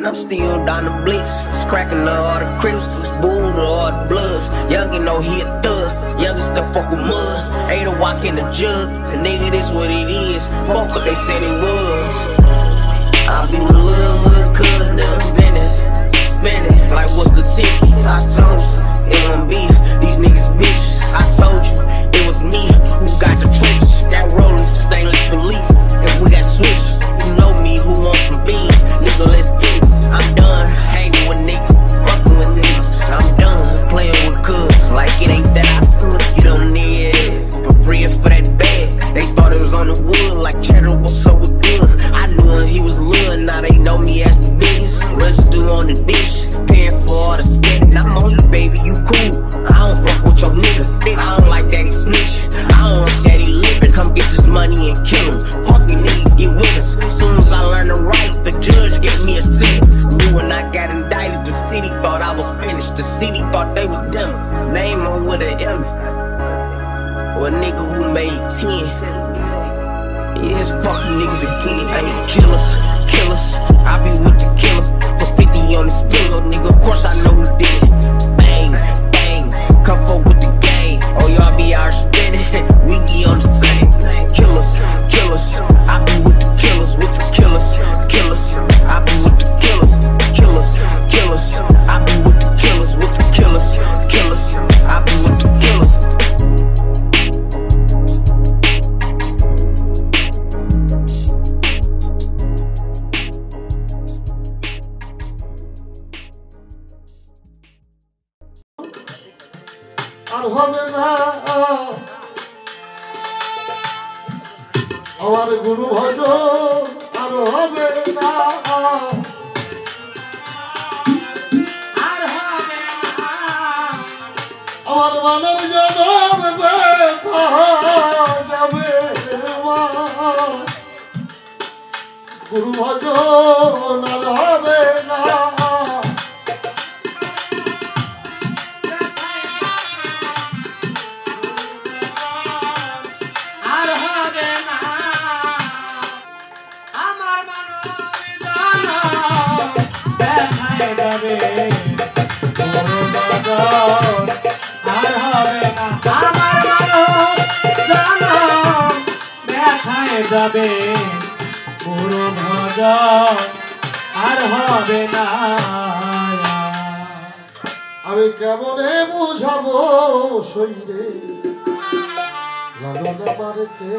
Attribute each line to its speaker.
Speaker 1: I'm still down the blitz. It's cracking up all the crips. It's bull to all the bloods. Youngin' know he a thug. Youngest to fuck with mud. Ate a walk in the jug. A nigga, this what it is. Fuck what they said it was. I be with little cuz, never spinning. Like what's the ticket? I told you, it won't beef. These niggas bitches. I told you, it was me who got the trenches. That rolling stainless police. If we got switched, you know me who wants some beans. Nigga, let's get it. I'm done hanging with niggas, fucking with niggas. I'm done playing with cuz like it ain't that I stood. You don't need it for free and for that bag. They thought it was on the wood like cheddar. What's up with them? I knew him, he was little. Now they know me as the biggest. Residue on the dish, paying for all the spending. I'm on you, baby, you cool. I don't fuck with your nigga. I don't like that he snitching. I don't like that he lippin'. Come get this money and kill him. Fuck me, niggas, get with us. As soon as I learned to write, the judge gave me a sentence. Knew when I got indicted, the city thought I was finished. The city thought they was them. Name on with an M. Or a nigga who made 10. Yeah, it's fucking niggas again. Hey, killers. I be with the killers. Put 50 on this pillow, nigga. Of course I know who did it. Bang. Come forward with the gang. Oh, y'all be out spinning. We be on the same. Killers. I be with the killers. I be with the killers. I be with the killers. I be with the killers.
Speaker 2: আর হবে না আমার গুরু ভজ আর হবে না আর হবে না আমার মানব জনম ব্যথা যাবে গুরু ভজ আর হবে না
Speaker 3: যাবে পুরো ভজন আর হবে না
Speaker 2: আমি কেমনে বুঝাবো শরীরে লালন আমারকে